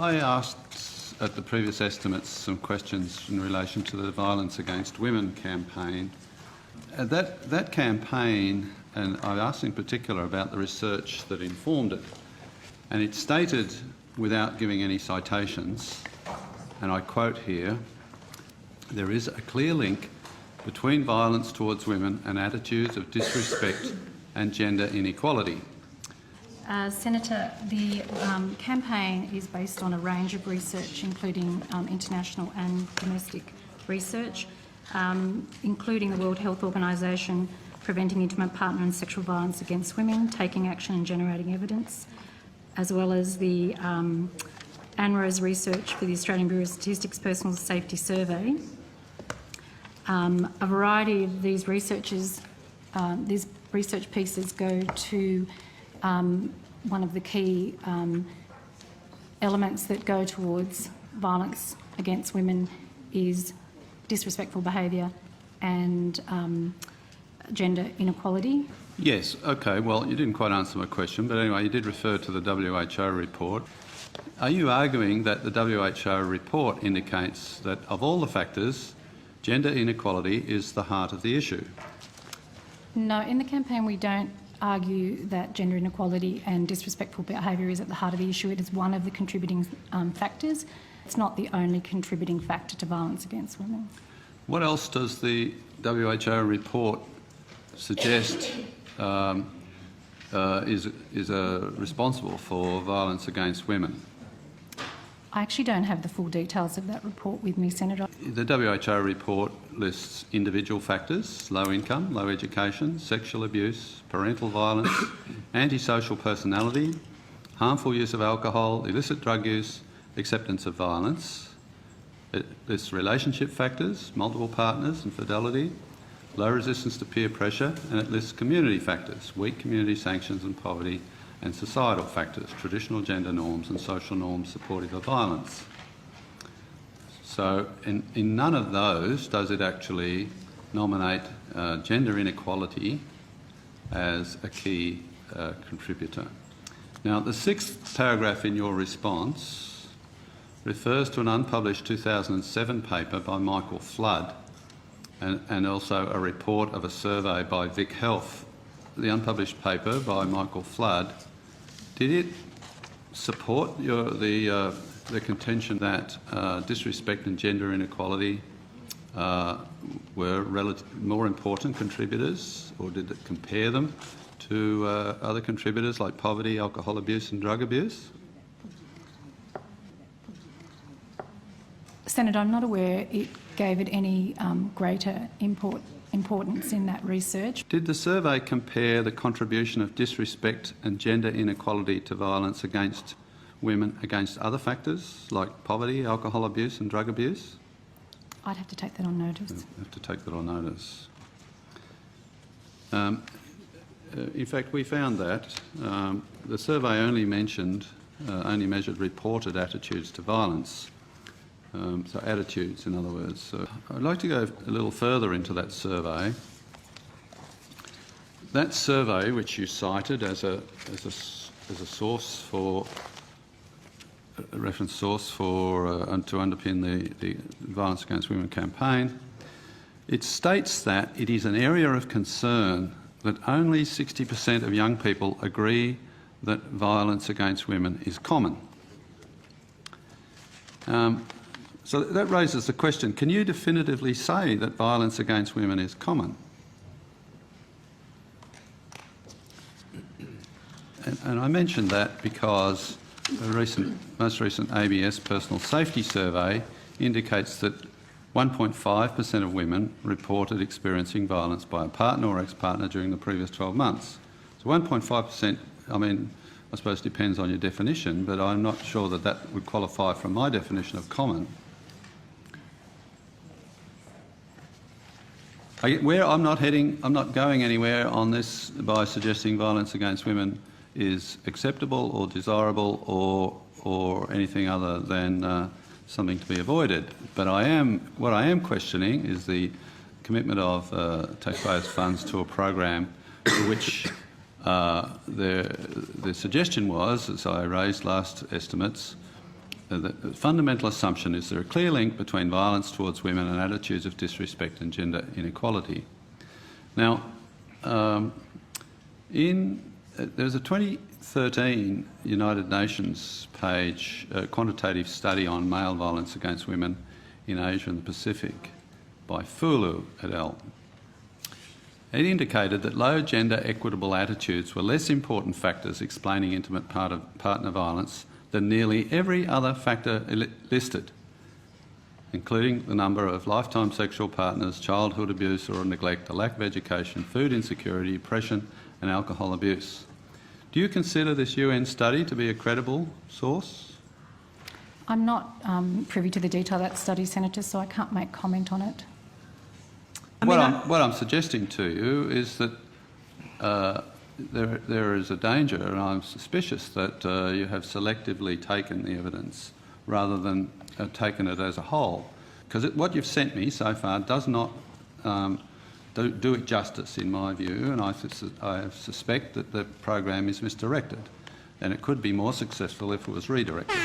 I asked at the previous estimates some questions in relation to the Violence Against Women campaign. That campaign, and I asked in particular about the research that informed it, and it stated, without giving any citations, and I quote here, "There is a clear link between violence towards women and attitudes of disrespect and gender inequality." Senator, the campaign is based on a range of research, including international and domestic research, including the World Health Organisation Preventing Intimate Partner and Sexual Violence Against Women, Taking Action and Generating Evidence, as well as the ANRO's research for the Australian Bureau of Statistics Personal Safety Survey. A variety of these research pieces go to one of the key elements that go towards violence against women is disrespectful behaviour and gender inequality. Yes, okay, well, you didn't quite answer my question, but anyway, you did refer to the WHO report. Are you arguing that the WHO report indicates that of all the factors, gender inequality is the heart of the issue? No, in the campaign we don't argue that gender inequality and disrespectful behaviour is at the heart of the issue. It is one of the contributing factors. It's not the only contributing factor to violence against women. What else does the WHO report suggest is responsible for violence against women? I actually don't have the full details of that report with me, Senator. The WHO report lists individual factors: low income, low education, sexual abuse, parental violence, antisocial personality, harmful use of alcohol, illicit drug use, acceptance of violence. It lists relationship factors, multiple partners, infidelity, low resistance to peer pressure, and it lists community factors, weak community sanctions and poverty, and societal factors, traditional gender norms and social norms supportive of violence. So in none of those does it actually nominate gender inequality as a key contributor. Now, the sixth paragraph in your response refers to an unpublished 2007 paper by Michael Flood and also a report of a survey by Vic Health. The unpublished paper by Michael Flood, did it support the contention that disrespect and gender inequality were more important contributors, or did it compare them to other contributors like poverty, alcohol abuse and drug abuse? Senator, I'm not aware it gave it any greater importance in that research. Did the survey compare the contribution of disrespect and gender inequality to violence against women against other factors like poverty, alcohol abuse and drug abuse? I'd have to take that on notice. Have to take that on notice. In fact, we found that the survey only measured reported attitudes to violence. So attitudes, in other words. So I'd like to go a little further into that survey. That survey, which you cited as a source for a reference source for to underpin the Violence Against Women campaign, it states that it is an area of concern that only 60% of young people agree that violence against women is common. So that raises the question, can you definitively say that violence against women is common? And I mentioned that because the most recent ABS personal safety survey indicates that 1.5% of women reported experiencing violence by a partner or ex-partner during the previous 12 months. So 1.5%, I mean, I suppose depends on your definition, but I'm not sure that that would qualify from my definition of common. I'm not going anywhere on this by suggesting violence against women is acceptable or desirable or anything other than something to be avoided. But what I am questioning is the commitment of taxpayers' funds to a program for which the suggestion was, as I raised last estimates, the fundamental assumption is there a clear link between violence towards women and attitudes of disrespect and gender inequality. Now, there's a 2013 United Nations page quantitative study on male violence against women in Asia and the Pacific by Fulu et al. It indicated that low gender equitable attitudes were less important factors explaining intimate partner violence than nearly every other factor listed, including the number of lifetime sexual partners, childhood abuse or neglect, the lack of education, food insecurity, depression and alcohol abuse. Do you consider this UN study to be a credible source? I'm not privy to the detail of that study, Senator, so I can't make comment on it. What I'm suggesting to you is that there is a danger, and I'm suspicious that you have selectively taken the evidence rather than taken it as a whole, because what you've sent me so far does not do it justice in my view, and I suspect that the program is misdirected, and it could be more successful if it was redirected.